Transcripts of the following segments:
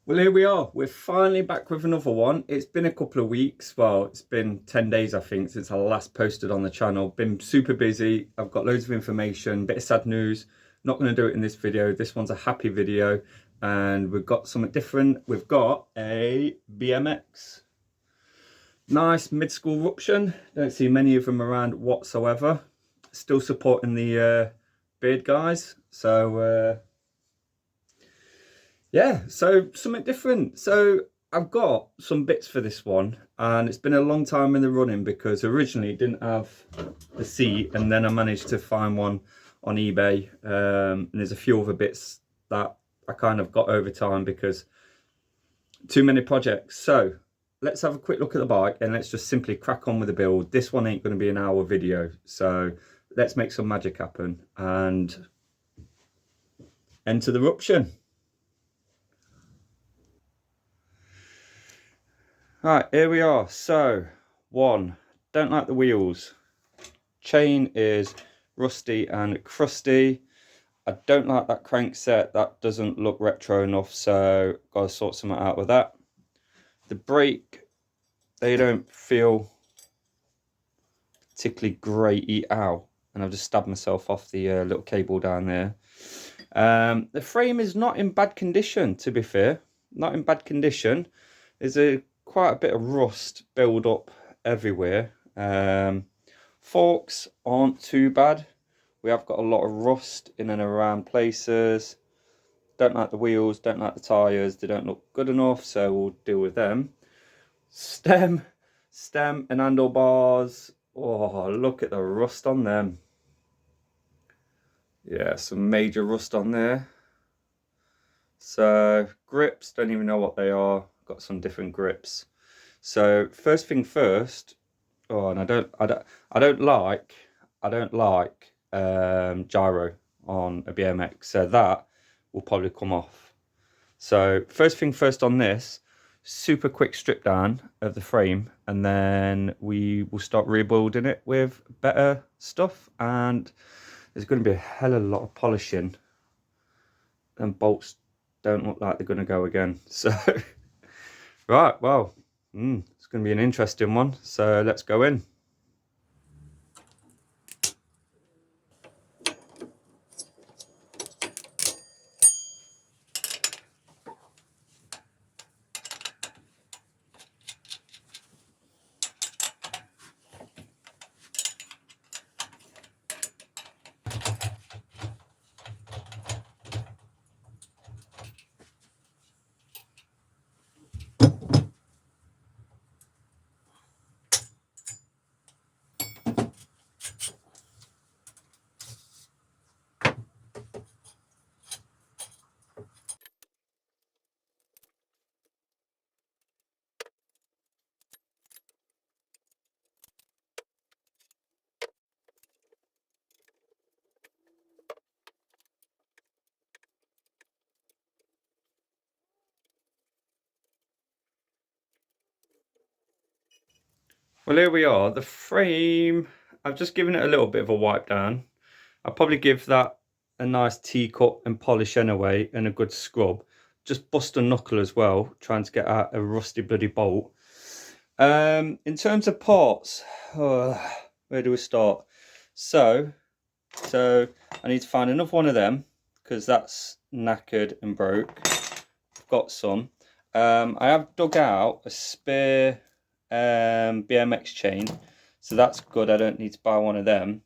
Well, here we are. We're finally back with another one. It's been a couple of weeks. Well, it's been 10 days, I think, since I last posted on the channel. Been super busy. I've got loads of information, bit of sad news. Not going to do it in this video. This one's a happy video. And we've got something different. We've got a BMX. Nice mid-school Ruption. Don't see many of them around whatsoever. Still supporting the beard guys. So... yeah, so something different. So I've got some bits for this one, and it's been a long time in the running because originally it didn't have the seat, and then I managed to find one on eBay. And there's a few other bits that I kind of got over time because too many projects. So let's have a quick look at the bike and let's just simply crack on with the build. This one ain't going to be an hour video, so let's make some magic happen and enter the Ruption. Right, here we are. So, one, don't like the wheels. Chain is rusty and crusty. I don't like that crankset. That doesn't look retro enough, so gotta sort something out with that. The brake, they don't feel particularly great. Ow. And I've just stabbed myself off the little cable down there. The frame is not in bad condition, to be fair. Not in bad condition. There's quite a bit of rust build up everywhere. Forks aren't too bad. We have got a lot of rust in and around places. Don't like the wheels, don't like the tyres. They don't look good enough, so we'll deal with them. Stem and handlebars. Oh, look at the rust on them. Yeah, some major rust on there. So grips, don't even know what they are. Got some different grips. So first thing first. Oh, and I don't like gyro on a BMX. So that will probably come off. So first thing first on this, super quick strip down of the frame, and then we will start rebuilding it with better stuff. And there's going to be a hell of a lot of polishing, and bolts don't look like they're going to go again. So right, well, it's going to be an interesting one. So let's go in. Well, here we are. The frame, I've just given it a little bit of a wipe down. I'll probably give that a nice T-cut and polish anyway, and a good scrub. Just bust a knuckle as well, trying to get out a rusty bloody bolt. In terms of parts, where do we start? So I need to find another one of them because that's knackered and broke. I've got some. I have dug out a spare BMX chain, so that's good. I don't need to buy one of them.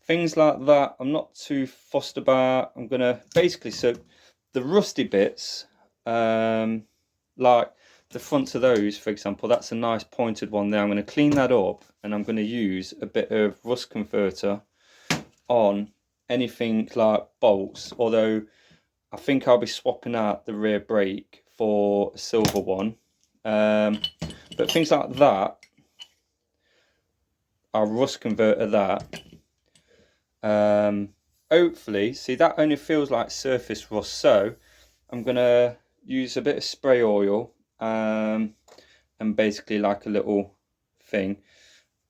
Things like that I'm not too fussed about. I'm gonna basically, so the rusty bits, like the fronts of those, for example, that's a nice pointed one there. I'm going to clean that up, and I'm going to use a bit of rust converter on anything like bolts, although I think I'll be swapping out the rear brake for a silver one. But things like that, I'll rust converter that. Hopefully, see, that only feels like surface rust, so I'm gonna use a bit of spray oil and basically like a little thing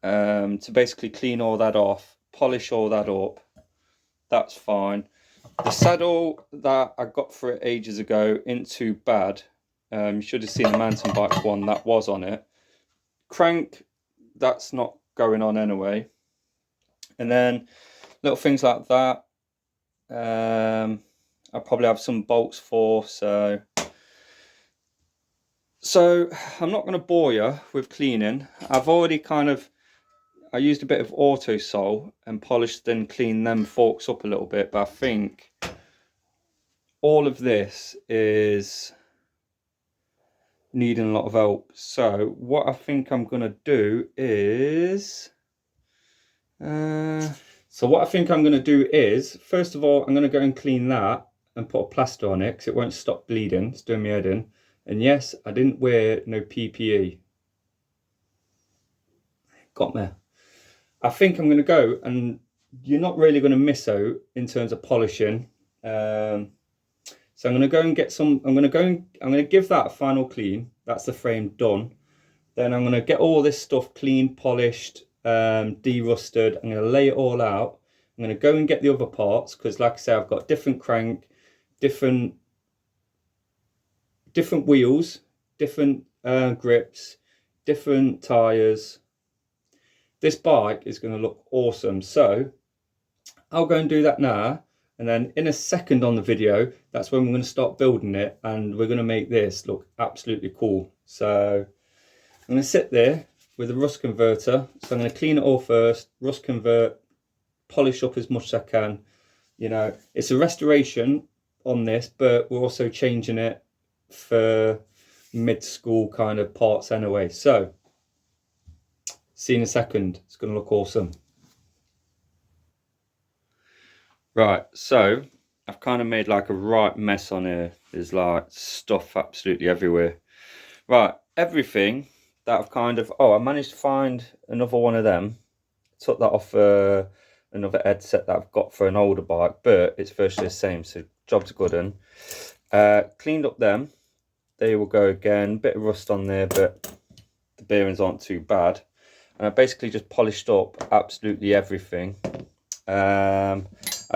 to basically clean all that off, polish all that up. That's fine. The saddle that I got for it ages ago isn't too bad. You should have seen the mountain bike one that was on it. Crank, that's not going on anyway. And then little things like that. I'll probably have some bolts for, so I'm not going to bore you with cleaning. I've already I used a bit of auto sol and polished and cleaned them forks up a little bit, but I think all of this is needing a lot of help. So what I think I'm going to do is first of all, I'm going to go and clean that and put a plaster on it because it won't stop bleeding. It's doing me head in. And yes, I didn't wear no PPE. Got me. I think I'm going to go, and you're not really going to miss out in terms of polishing. So I'm going to go and get some. I'm going to give that a final clean. That's the frame done. Then I'm going to get all this stuff clean, polished, de-rusted. I'm going to lay it all out. I'm going to go and get the other parts because, like I say, I've got different crank, different wheels, different grips, different tires. This bike is going to look awesome. So I'll go and do that now. And then in a second on the video, that's when we're going to start building it. And we're going to make this look absolutely cool. So I'm going to sit there with a rust converter. So I'm going to clean it all first, rust convert, polish up as much as I can. You know, it's a restoration on this, but we're also changing it for mid-school kind of parts anyway. So see you in a second. It's going to look awesome. Right, so I've kind of made like a right mess on here. There's like stuff absolutely everywhere. Right, everything that I've I managed to find another one of them. Took that off another headset that I've got for an older bike, but it's virtually the same, so job's good one. Cleaned up them. There you will go again. Bit of rust on there, but the bearings aren't too bad. And I basically just polished up absolutely everything. I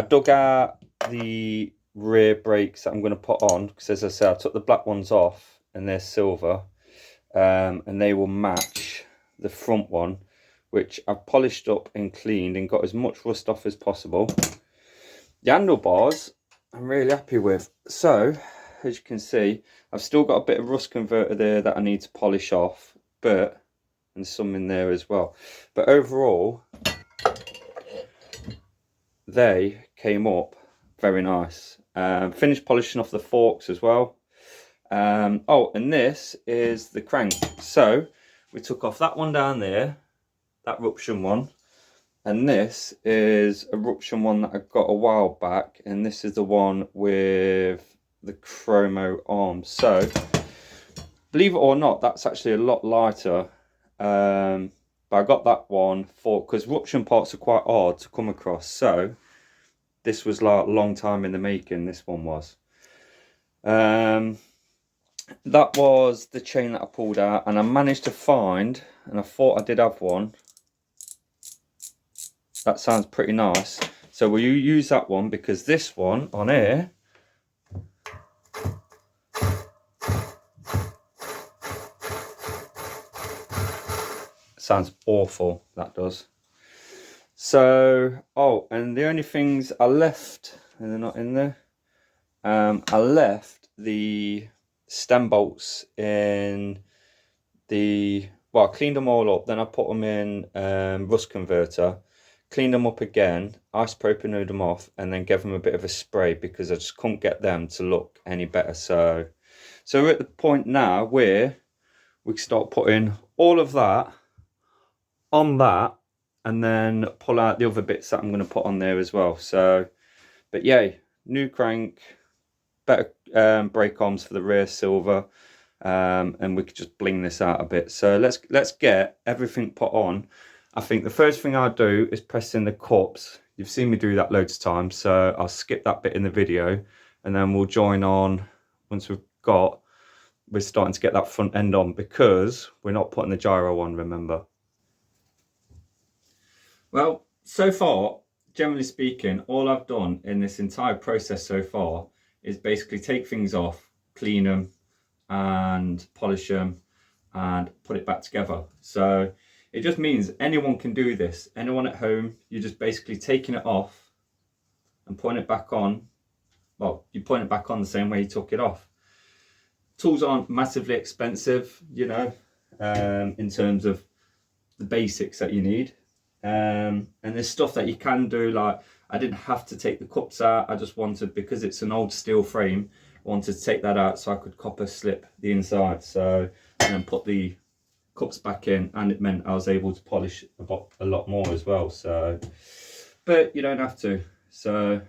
dug out the rear brakes that I'm going to put on because, as I said, I took the black ones off and they're silver, and they will match the front one, which I've polished up and cleaned and got as much rust off as possible. The handlebars I'm really happy with. So as you can see, I've still got a bit of rust converter there that I need to polish off, and some in there as well. But overall, they came up very nice. Finished polishing off the forks as well. Oh, and this is the crank. So we took off that one down there, that Ruption one, and this is a Ruption one that I got a while back, and this is the one with the chromo arms. So believe it or not, that's actually a lot lighter. But I got that one because Ruption parts are quite hard to come across. So this was like a long time in the making. This one was. That was the chain that I pulled out, and I managed to find, and I thought I did have one. That sounds pretty nice. So will you use that one, because this one on here sounds awful, that does. So, oh, and the only things I left, and they're not in there, I left the stem bolts in the, well, I cleaned them all up, then I put them in rust converter, cleaned them up again, isopropanoed them off, and then gave them a bit of a spray because I just couldn't get them to look any better. So we're at the point now where we can start putting all of that on that, and then pull out the other bits that I'm going to put on there as well. So, but yay, new crank, better brake arms for the rear, silver, and we could just bling this out a bit. So let's get everything put on. I think the first thing I'll do is press in the cups. You've seen me do that loads of times, so I'll skip that bit in the video, and then we'll join on once we're starting to get that front end on, because we're not putting the gyro on, remember. Well, so far, generally speaking, all I've done in this entire process so far is basically take things off, clean them, and polish them and put it back together. So it just means anyone can do this. Anyone at home, you're just basically taking it off and putting it back on. Well, you point it back on the same way you took it off. Tools aren't massively expensive, you know, in terms of the basics that you need. And there's stuff that you can do, like I didn't have to take the cups out. I just wanted, because it's an old steel frame, I wanted to take that out so I could copper slip the inside. So, and then put the cups back in, and it meant I was able to polish a lot more as well. So, but you don't have to. So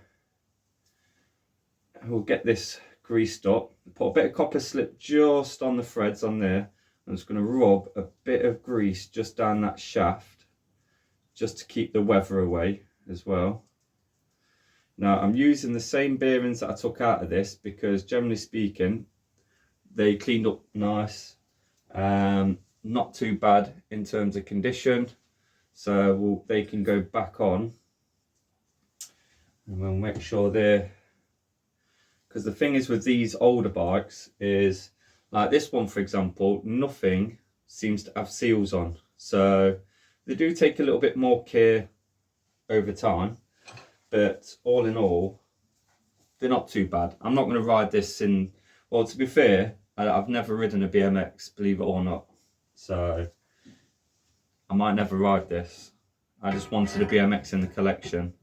we'll get this greased up. Put a bit of copper slip just on the threads on there. I'm just going to rub a bit of grease just down that shaft, just to keep the weather away as well. Now I'm using the same bearings that I took out of this because generally speaking, they cleaned up nice. Not too bad in terms of condition. So they can go back on. And we'll make sure they're, because the thing is with these older bikes is, like this one for example, nothing seems to have seals on. So they do take a little bit more care over time, but all in all, they're not too bad. I'm not going to ride this in, well, to be fair, I've never ridden a BMX, believe it or not. So I might never ride this. I just wanted a BMX in the collection.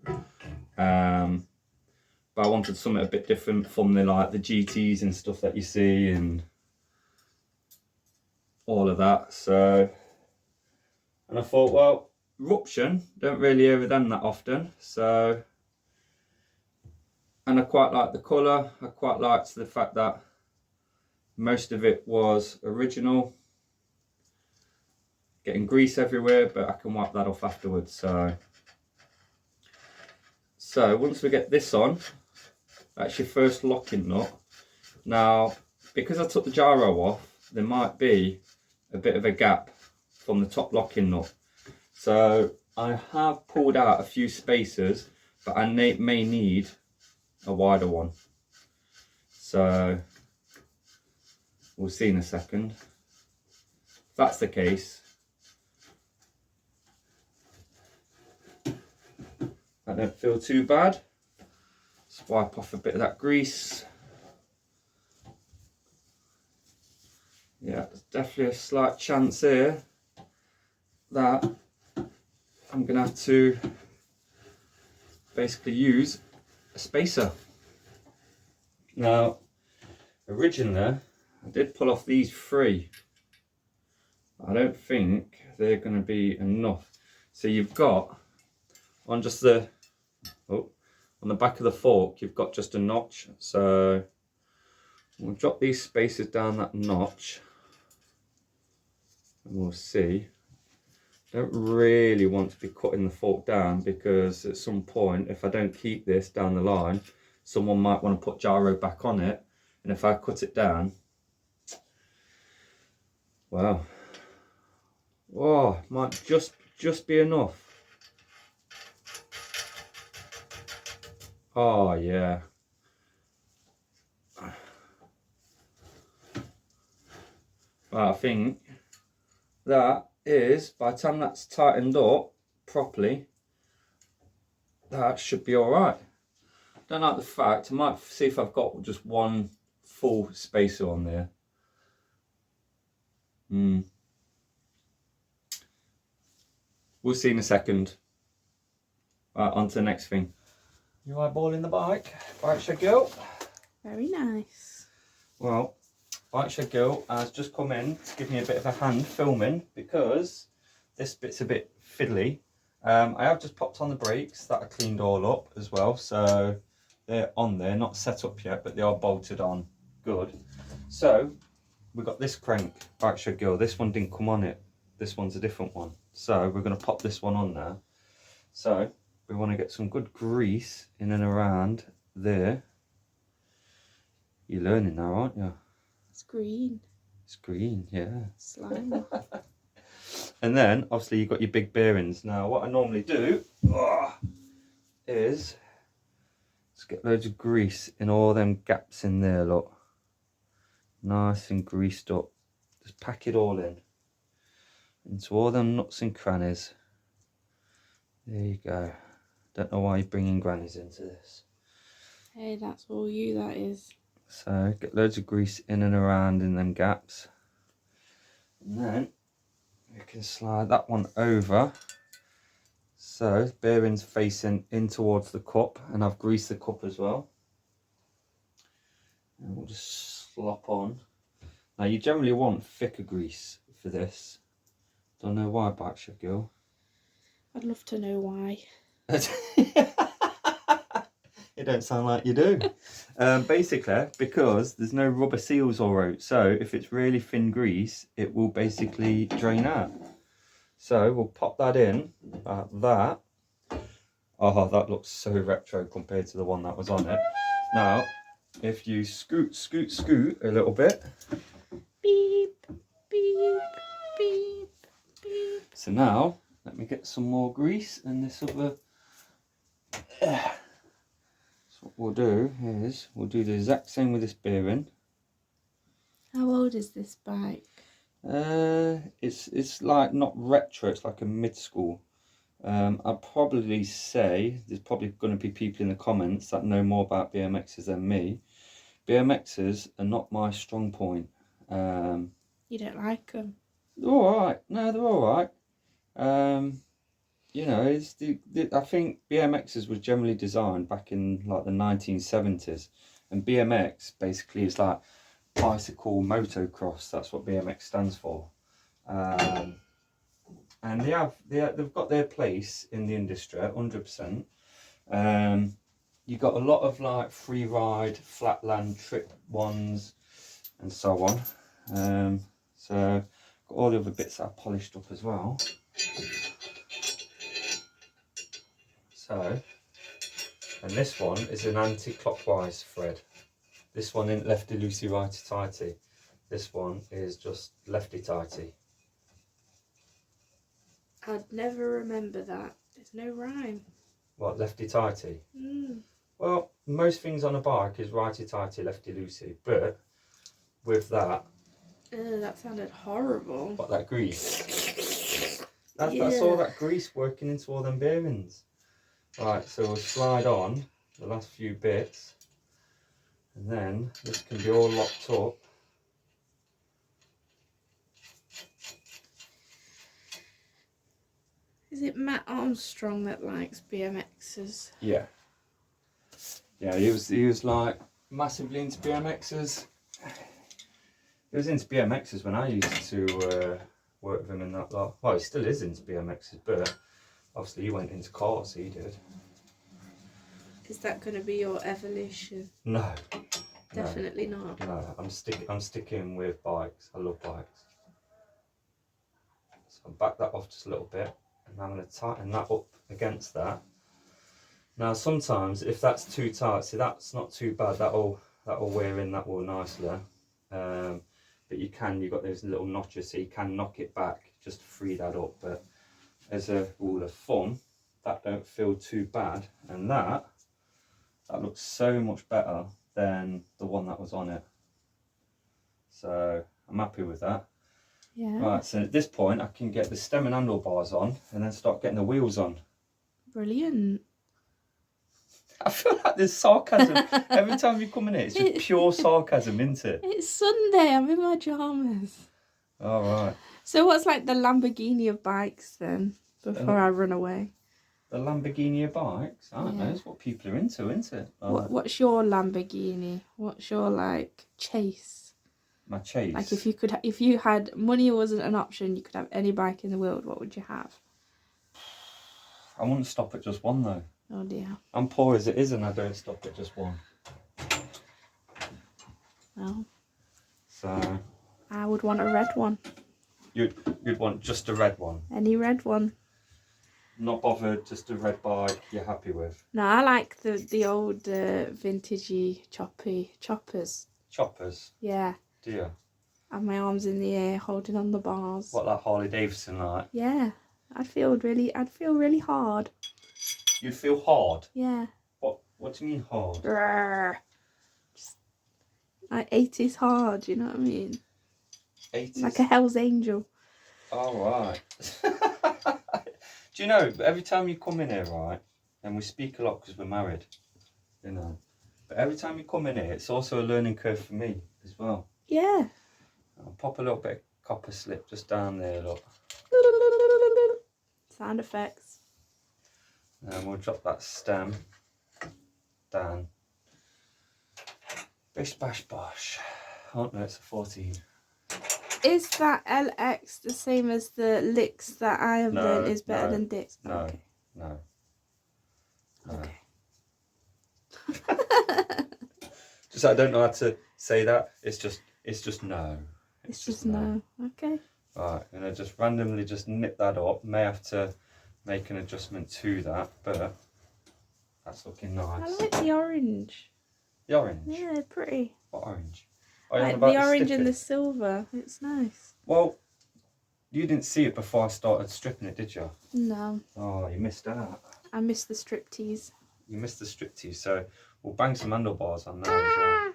But I wanted something a bit different from the GTs and stuff that you see and all of that. So, and I thought, well, Ruption, don't really hear of them that often. So, and I quite like the colour. I quite liked the fact that most of it was original. Getting grease everywhere, but I can wipe that off afterwards. So once we get this on, that's your first locking nut. Now, because I took the gyro off, there might be a bit of a gap from the top locking nut. So I have pulled out a few spacers, but I may need a wider one. So we'll see in a second. If that's the case, I don't feel too bad. Just wipe off a bit of that grease. Yeah, there's definitely a slight chance here that I'm going to have to basically use a spacer. Now, originally, I did pull off these three. I don't think they're going to be enough. So you've got, on just the, on the back of the fork, you've got just a notch. So we'll drop these spacers down that notch and we'll see. Don't really want to be cutting the fork down because at some point, if I don't keep this down the line, someone might want to put gyro back on it, and if I cut it down, well, oh, might just be enough. Oh yeah. Well, I think that is, by the time that's tightened up properly, that should be all right. Don't like the fact, I might see if I've got just one full spacer on there. We'll see in a second. Right, on to the next thing. You eyeballing the bike? Bike Shed Girl. Very nice. Well, Bike Shed Girl has just come in to give me a bit of a hand filming because this bit's a bit fiddly. I have just popped on the brakes that I cleaned all up as well, so they're on there, not set up yet, but they are bolted on good. So we've got this crank, Bike Shed Girl. This one didn't come on it. This one's a different one. So we're going to pop this one on there. So we want to get some good grease in and around there. You're learning now, aren't you? It's green. It's green, yeah. Slime. And then, obviously, you've got your big bearings. Now, what I normally do is just get loads of grease in all them gaps in there, look. nice and greased up. Just pack it all in into all them nooks and crannies. There you go. Don't know why you're bringing grannies into this. Hey, that's all you, that is. So get loads of grease in and around in them gaps. And then we can slide that one over. So bearing's facing in towards the cup, and I've greased the cup as well. And we'll just slop on. Now you generally want thicker grease for this. Don't know why, Bike Chef Girl. I'd love to know why. It don't sound like you do. Basically, because there's no rubber seals or oats, so if it's really thin grease, it will basically drain out. So we'll pop that in like that. Oh, that looks so retro compared to the one that was on it. Now, if you scoot a little bit. Beep, beep, beep, beep. So now, let me get some more grease and this other. So what we'll do is, we'll do the exact same with this bearing. How old is this bike? It's like not retro, it's like a mid-school. I'd probably say there's probably going to be people in the comments that know more about BMXs than me. BMXs are not my strong point. You don't like them? They're alright. No, they're alright. You know, I think BMXs was generally designed back in like the 1970s, and BMX basically is like bicycle motocross. That's what BMX stands for. And they've got their place in the industry 100%. You've got a lot of like free ride, flatland trip ones, and so on. So got all the other bits that are polished up as well. So, and this one is an anti-clockwise thread. This one isn't lefty loosey, righty tighty. This one is just lefty tighty. I'd never remember that. There's no rhyme. What, lefty tighty? Well, most things on a bike is righty tighty, lefty loosey, but with that. That sounded horrible. What, that grease? That's all that grease working into all them bearings. Right, so we'll slide on the last few bits, and then this can be all locked up. Is it Matt Armstrong that likes BMXs? Yeah. Yeah, he was like massively into BMXs. He was into BMXs when I used to work with him in that lot. Well, he still is into BMXs, but obviously he went into cars, he did. Is that going to be your evolution? No. Definitely not. No, I'm sticking with bikes. I love bikes. So I'll back that off just a little bit, and I'm going to tighten that up against that. Now sometimes if that's too tight, see that's not too bad. That'll wear in that will nicely. But you've got those little notches, so you can knock it back just to free that up. But as a rule of thumb, that don't feel too bad, and that looks so much better than the one that was on it. So I'm happy with that. Yeah. Right, so at this point I can get the stem and handlebars on and then start getting the wheels on. Brilliant. I feel like there's sarcasm. Every time you come in here, it's just pure sarcasm, isn't it? It's Sunday, I'm in my pyjamas. All right. So what's like the Lamborghini of bikes then, before I run away? The Lamborghini of bikes? I don't know, it's what people are into, isn't it? What's your Lamborghini? What's your like chase? My chase? Like if you had money wasn't an option, you could have any bike in the world, what would you have? I wouldn't stop at just one though. Oh dear. I'm poor as it is and I don't stop at just one. Well. So I would want a red one. You'd want just a red one? Any red one. Not bothered, just a red bike you're happy with? No, I like the old vintagey choppers. Choppers? Yeah. Do you? Have my arms in the air, holding on the bars. What, like Harley Davidson like? Yeah. I'd feel really hard. You'd feel hard? Yeah. What do you mean hard? Just, Like 80s hard, you know what I mean? 80s. Like a Hell's Angel. All right. Do you know, every time you come in here, right, and we speak a lot because we're married, you know, but every time you come in here, it's also a learning curve for me as well. Yeah. I'll pop a little bit of copper slip just down there, look. Sound effects. And we'll drop that stem down. Bish bash bosh. Oh no, it's a 14. Is that LX the same as the licks that I have learned is better than dicks? No, Okay. no. Okay. Just I don't know how to say that. It's just no. It's just no. Okay. Right, I'm gonna just randomly just nip that up. May have to make an adjustment to that, but that's looking nice. I like the orange. The orange? Yeah, they're pretty. What orange? Like the orange and the silver. It's nice. Well, you didn't see it before I started stripping it, did you? No. Oh, you missed out. I missed the striptease. You missed the striptease, so we'll bang some handlebars on there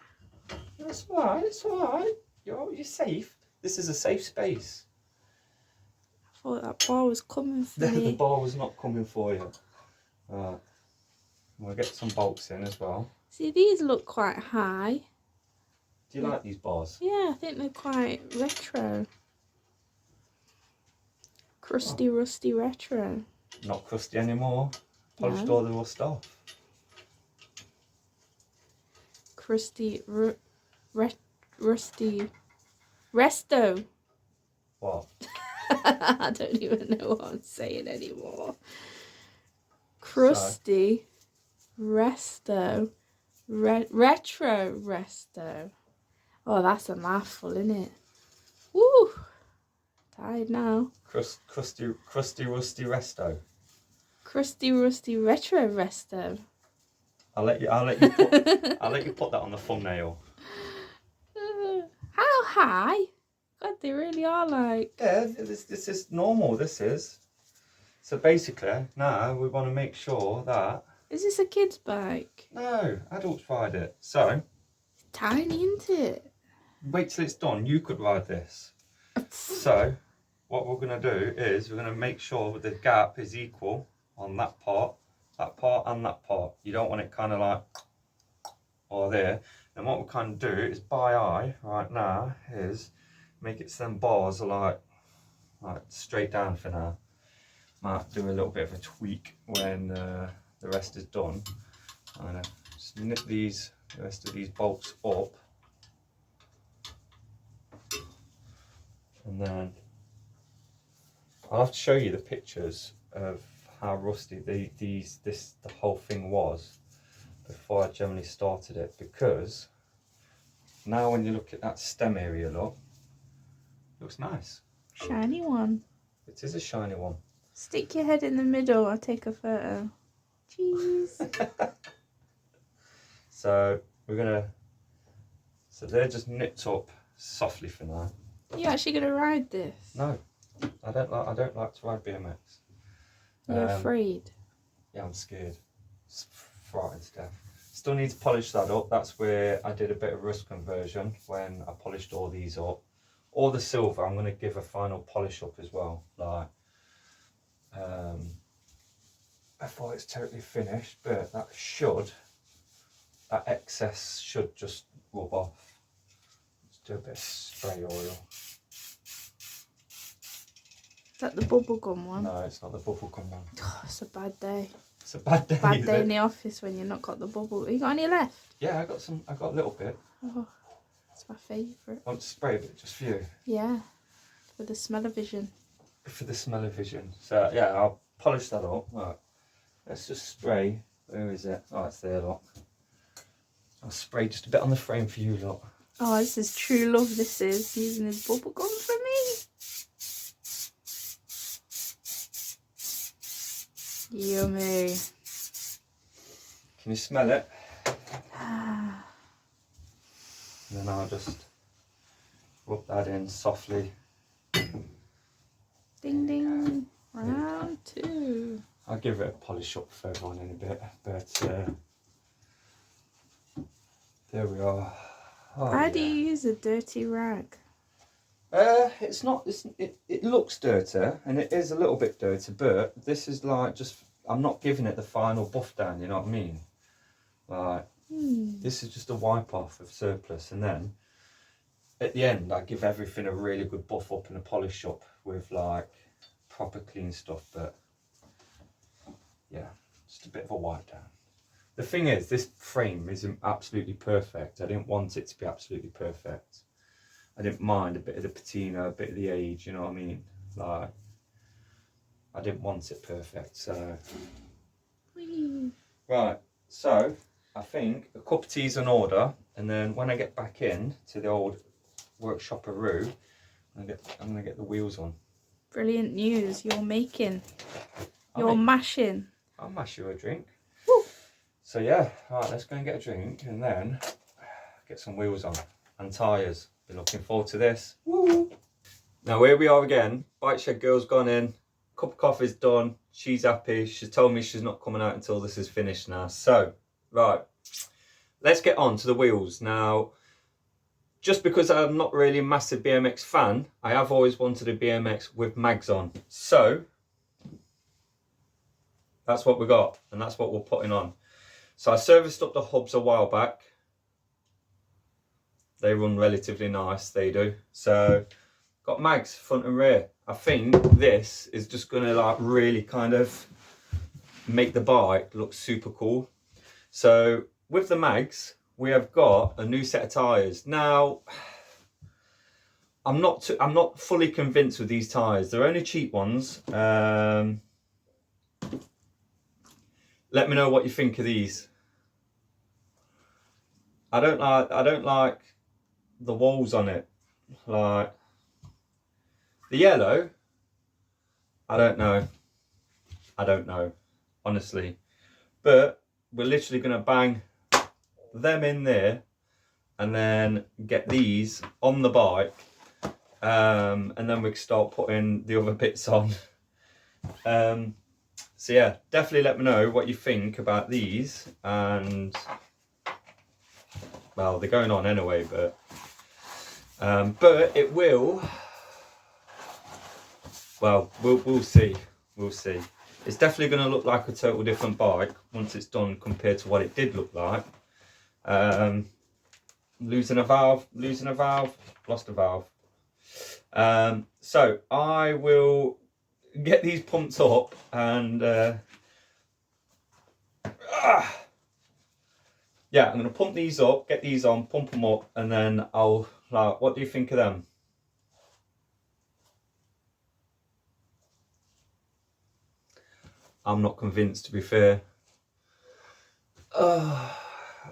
as well. It's alright, it's alright. You're safe. This is a safe space. I thought that bar was coming for The me. bar was not coming for you. Right. We'll get some bolts in as well. See, these look quite high. Do you like these bars? Yeah, I think they're quite retro. Crusty, rusty retro. Not crusty anymore. Polished No. all the rust off. Crusty, rusty, resto. What? I don't even know what I'm saying anymore. Crusty, resto, retro resto. Oh, that's a mouthful, isn't it? Woo! Tired now. Crusty rusty resto. Crusty, rusty retro resto. I'll let you put that on the thumbnail. How high? God, they really are like. Yeah, this is normal. This is. So basically, now we want to make sure that. Is this a kid's bike? No, adults ride it. So. Tiny, isn't it? Wait till it's done. You could ride this. So, what we're going to do is we're going to make sure the gap is equal on that part, and that part. You don't want it kind of like or there. And what we kind of do is by eye right now is make it so them bars are like straight down for now. Might do a little bit of a tweak when the rest is done. I'm going to just nip the rest of these bolts up. And then I'll have to show you the pictures of how rusty the whole thing was before I generally started it, because now when you look at that stem area, look, it looks nice. Shiny one. It is a shiny one. Stick your head in the middle, I'll take a photo. Jeez. So they're just nipped up softly for now. You actually gonna ride this? No, I don't like to ride BMX. You're afraid? Yeah, I'm scared. It's frightened to death. Still need to polish that up. That's where I did a bit of rust conversion when I polished all these up. All the silver, I'm going to give a final polish up as well. Like, before it's totally finished, but that excess should just rub off. Let's do a bit of spray oil. Is that the bubblegum one? No, it's not the bubblegum one. Oh, it's a bad day. It's a bad day. Bad day in the office when you've not got the bubble. You got any left? Yeah, I got a little bit. Oh, it's my favourite. I want to spray a bit just for you. Yeah, for the smell-o-vision. For the smell-o-vision. So yeah, I'll polish that up. Right. Let's just spray. Where is it? Oh, it's there, look. I'll spray just a bit on the frame for you, look. Oh, this is true love, this is. Using his bubble gum for me. Yummy. Can you smell it? And then I'll just rub that in softly. Ding ding. Round two. I'll give it a polish up further on in a bit, but there we are. How do you use a dirty rag? It's not. It looks dirty, and it is a little bit dirty. But this is like just. I'm not giving it the final buff down. You know what I mean? Like this is just a wipe off of surplus, and then at the end I give everything a really good buff up and a polish up with like proper clean stuff. But yeah, just a bit of a wipe down. The thing is, this frame isn't absolutely perfect. I didn't want it to be absolutely perfect. I didn't mind a bit of the patina, a bit of the age, you know what I mean? Like, I didn't want it perfect, so. Right, so I think a cup of tea's in order, and then when I get back in to the old workshop of Roo, I'm gonna get the wheels on. Brilliant news, you're making. You're mashing. I'll mash you a drink. Woo. So yeah, right, let's go and get a drink and then get some wheels on and tyres. Been looking forward to this. Woo. Now here we are again. Bike shed girl's gone in. Cup of coffee's done. She's happy. She's told me she's not coming out until this is finished now. So, right, let's get on to the wheels. Now, just because I'm not really a massive BMX fan, I have always wanted a BMX with mags on. So, that's what we got, and that's what we're putting on. So I serviced up the hubs a while back. They run relatively nice, they do. So got mags front and rear. I think this is just gonna like really kind of make the bike look super cool. So with the mags, we have got a new set of tyres. Now, I'm not fully convinced with these tyres. They're only cheap ones. Let me know what you think of these. I don't like the walls on it. Like the yellow, I don't know, honestly. But we're literally gonna bang them in there and then get these on the bike, and then we can start putting the other bits on. So yeah, definitely let me know what you think about these. And well, they're going on anyway, but it will. Well, we'll see. We'll see. It's definitely going to look like a total different bike once it's done compared to what it did look like. Losing a valve, lost a valve. So I will get these pumped up and yeah, I'm going to pump these up, get these on, pump them up, and then I'll, like, what do you think of them? I'm not convinced, to be fair. I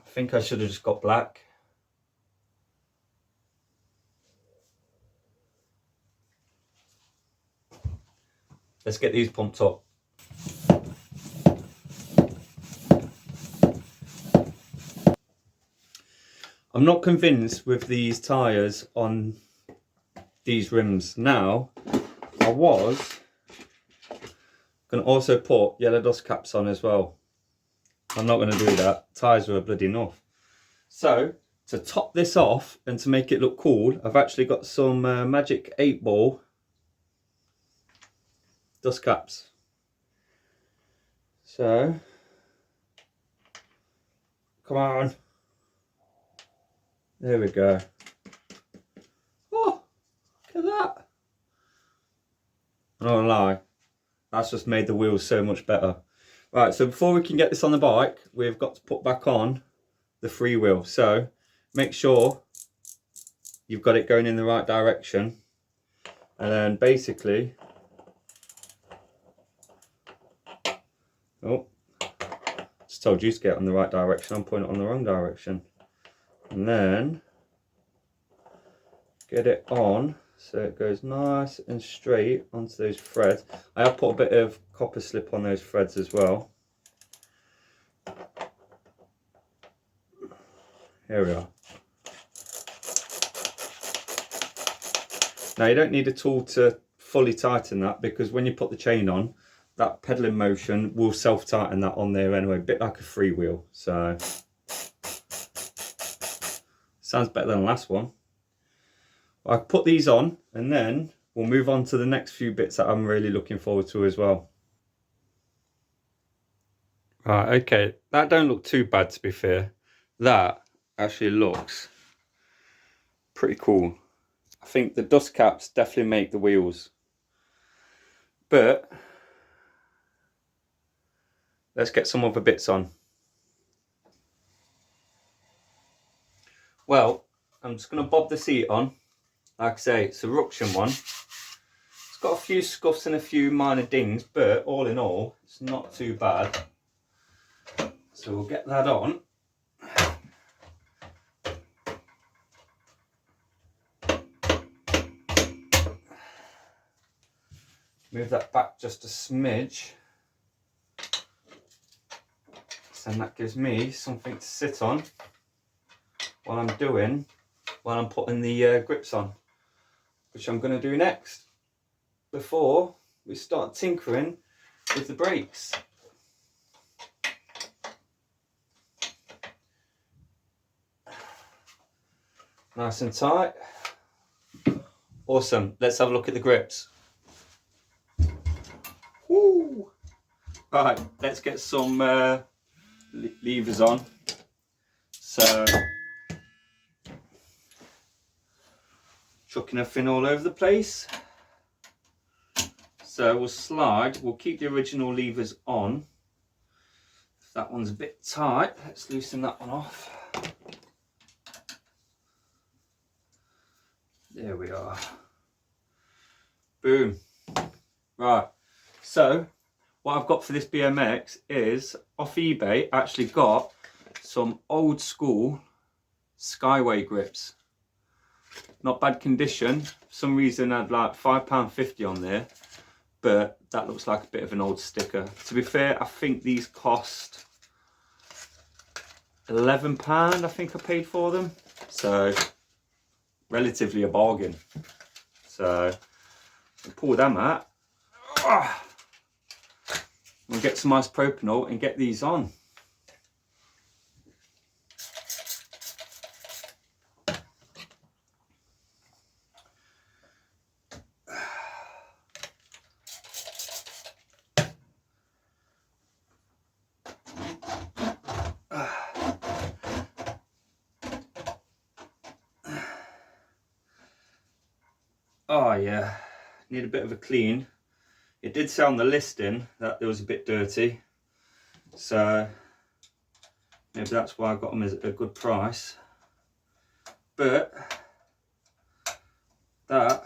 think I should have just got black. Let's get these pumped up. I'm not convinced with these tyres on these rims. Now, I was going to also put yellow dust caps on as well. I'm not going to do that. Tyres are bloody enough. So, to top this off and to make it look cool, I've actually got some Magic 8 Ball dust caps. So, come on. There we go. Oh, look at that. I'm not gonna lie, that's just made the wheels so much better. Right, so before we can get this on the bike, we've got to put back on the freewheel. So make sure you've got it going in the right direction. And then basically, oh, just told you to get it on the right direction. I'm putting it on the wrong direction. And then get it on so it goes nice and straight onto those threads. I have put a bit of copper slip on those threads as well. Here we are. Now you don't need a tool to fully tighten that, because when you put the chain on, that pedaling motion will self-tighten that on there anyway, a bit like a freewheel. So Sounds better than the last one. I'll put these on and then we'll move on to the next few bits that I'm really looking forward to as well. Right, okay, that don't look too bad, to be fair. That actually looks pretty cool. I think the dust caps definitely make the wheels. But let's get some other bits on. Well, I'm just going to bob the seat on. Like I say, it's a Ruption one. It's got a few scuffs and a few minor dings, but all in all, it's not too bad. So we'll get that on. Move that back just a smidge. So that gives me something to sit on while I'm putting the grips on, which I'm going to do next before we start tinkering with the brakes. Nice and tight. Awesome. Let's have a look at the grips. Woo! Right, let's get some levers on. So, chucking everything all over the place. So we'll keep the original levers on. If that one's a bit tight, let's loosen that one off. There we are. Boom. Right, so what I've got for this BMX is, off eBay, actually got some old school Skyway grips. Not bad condition. For some reason I had like £5.50 on there, but that looks like a bit of an old sticker. To be fair, I think these cost £11, I think I paid for them. So, relatively a bargain. So, I'll pull them out. We'll get some isopropanol and get these on. Oh yeah, need a bit of a clean. It did say on the listing that it was a bit dirty, so maybe that's why I got them at a good price. But that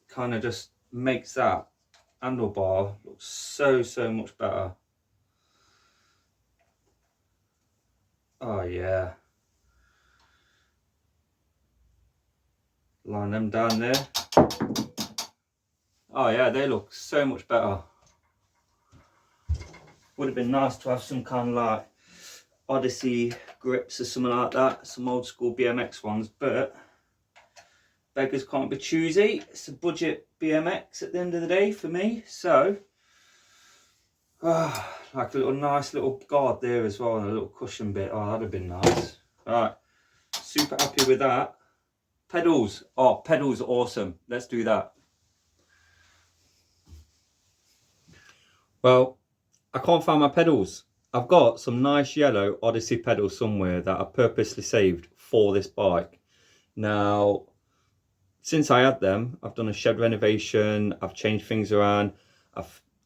kind of just makes that handlebar look so much better. Oh yeah. Line them down there. Oh yeah, they look so much better. Would have been nice to have some kind of like Odyssey grips or something like that, some old school BMX ones, but beggars can't be choosy. It's a budget BMX at the end of the day for me, so like a little nice little guard there as well and a little cushion bit. Oh, that'd have been nice. Right, super happy with that. Pedals, oh, pedals are awesome. Let's do that. Well, I can't find my pedals. I've got some nice yellow Odyssey pedals somewhere that I purposely saved for this bike. Now, since I had them, I've done a shed renovation, I've changed things around.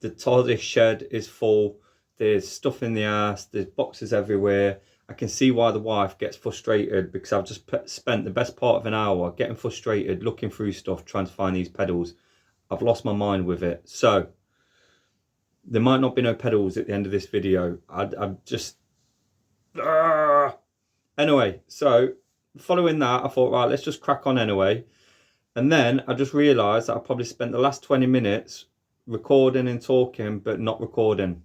The TARDIS shed is full, there's stuff in the ass, there's boxes everywhere. I can see why the wife gets frustrated because I've just spent the best part of an hour getting frustrated, looking through stuff, trying to find these pedals. I've lost my mind with it. So, there might not be no pedals at the end of this video. I'm just... Anyway, so following that, I thought, right, let's just crack on anyway. And then I just realised that I probably spent the last 20 minutes recording and talking, but not recording.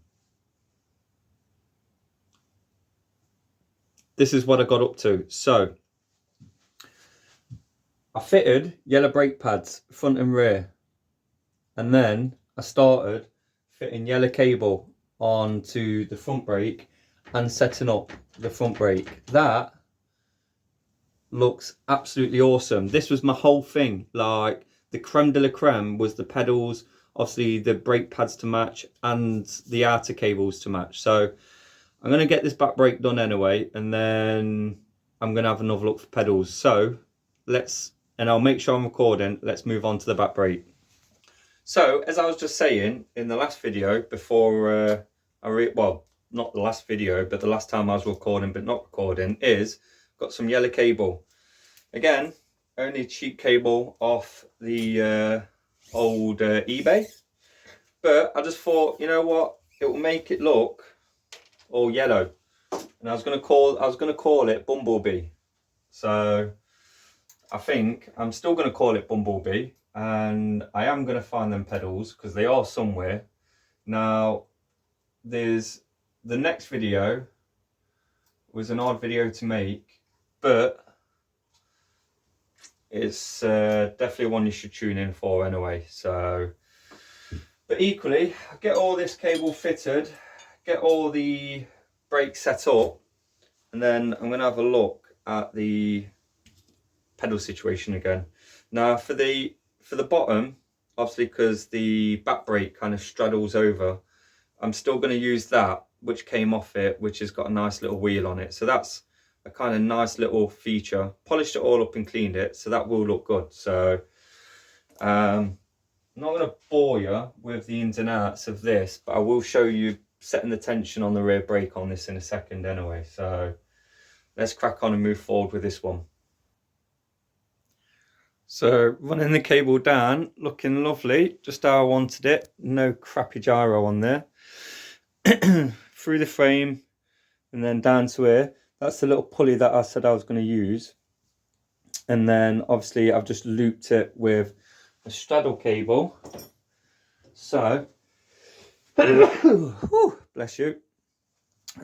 This is what I got up to. So, I fitted yellow brake pads, front and rear. And then I started fitting yellow cable onto the front brake and setting up the front brake. That looks absolutely awesome. This was my whole thing. Like, the creme de la creme was the pedals, obviously the brake pads to match, and the outer cables to match. So I'm going to get this back brake done anyway, and then I'm going to have another look for pedals. So and I'll make sure I'm recording. Let's move on to the back brake. So, as I was just saying in the last video, before well, not the last video, but the last time I was recording but not recording, is got some yellow cable. Again, only cheap cable off the old eBay. But I just thought, you know what, it will make it look all yellow. And I was gonna call it Bumblebee. So I think I'm still gonna call it Bumblebee, and I am gonna find them pedals because they are somewhere. Now, there's the next video was an odd video to make, but it's definitely one you should tune in for anyway. So, but equally, get all this cable fitted, get all the brakes set up, and then I'm gonna have a look at the pedal situation again. Now, for the bottom, obviously because the back brake kind of straddles over, I'm still going to use that which came off it, which has got a nice little wheel on it. So that's a kind of nice little feature. Polished it all up and cleaned it, so that will look good. So I'm not going to bore you with the ins and outs of this, but I will show you setting the tension on the rear brake on this in a second anyway. So let's crack on and move forward with this one. So running the cable down, looking lovely, just how I wanted it. No crappy gyro on there. Through the frame and then down to here. That's the little pulley that I said I was going to use. And then obviously I've just looped it with a straddle cable. So, bless you.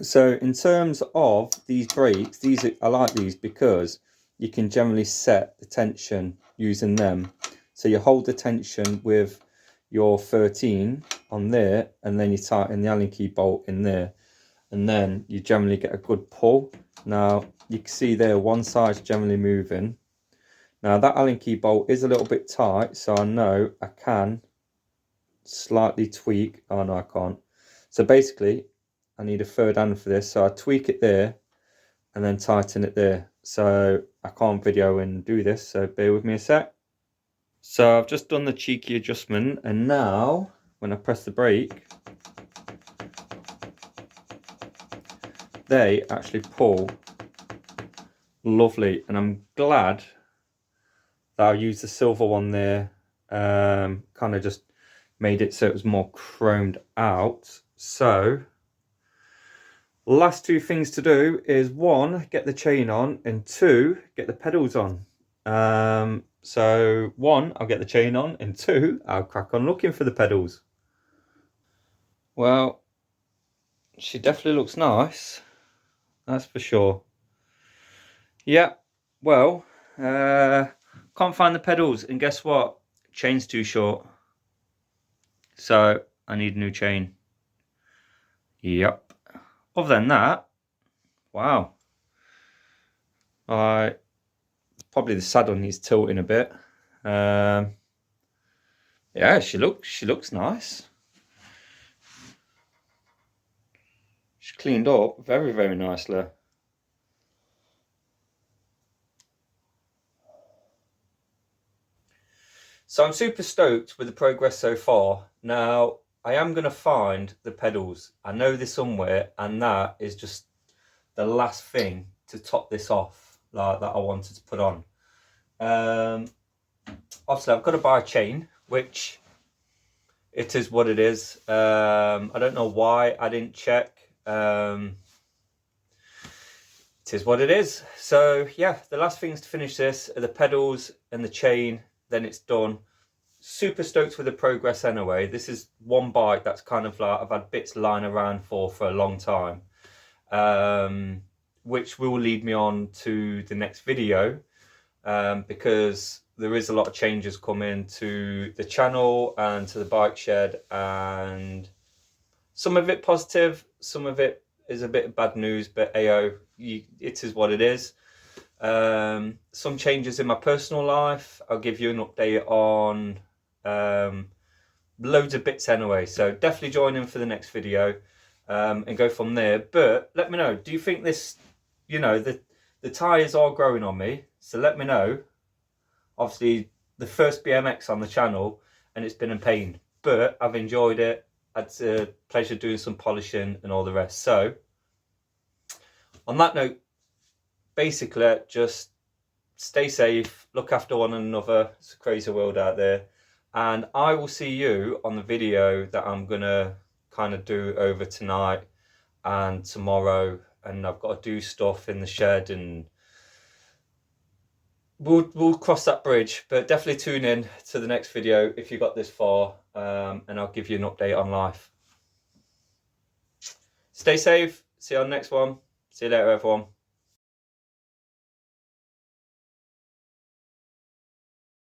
So in terms of these brakes, I like these because you can generally set the tension using them. So you hold the tension with your 13 on there, and then you tighten the Allen key bolt in there, and then you generally get a good pull. Now you can see there one side's generally moving. Now that Allen key bolt is a little bit tight, so I know I can slightly tweak. Oh no, I can't. So basically I need a third hand for this, so I tweak it there and then tighten it there. So I can't video and do this, so bear with me a sec. So I've just done the cheeky adjustment, and now when I press the brake, they actually pull lovely, and I'm glad that I used the silver one there. Kind of just made it so it was more chromed out. So last two things to do is, one, get the chain on, and two, get the pedals on. So one, I'll get the chain on, and two, I'll crack on looking for the pedals. Well, she definitely looks nice, that's for sure. Yeah, well, can't find the pedals, and guess what? Chain's too short. So I need a new chain. Yep. Other than that, wow. Probably the saddle needs tilting a bit. Yeah, she looks nice. She's cleaned up very, very nicely. So I'm super stoked with the progress so far. Now I am going to find the pedals. I know they're somewhere, and that is just the last thing to top this off, like that I wanted to put on. Obviously I've got to buy a chain, which it is what it is. I don't know why I didn't check. It is what it is. So yeah, the last things to finish this are the pedals and the chain, then it's done. Super stoked with the progress anyway. This is one bike that's kind of like I've had bits lying around for a long time, which will lead me on to the next video, because there is a lot of changes coming to the channel and to the bike shed, and some of it positive, some of it is a bit of bad news, but AO, it is what it is. some changes in my personal life. I'll give you an update on loads of bits anyway, so definitely join in for the next video, and go from there. But let me know, do you think this, you know, the tyres are growing on me, so let me know. Obviously the first BMX on the channel, and it's been a pain, but I've enjoyed it. It's a pleasure doing some polishing and all the rest. So on that note, basically just stay safe, look after one another. It's a crazy world out there, and I will see you on the video that I'm gonna kind of do over tonight and tomorrow, and I've got to do stuff in the shed, and we'll cross that bridge. But definitely tune in to the next video if you got this far, and I'll give you an update on life. Stay safe, see you on the next one. See you later, everyone.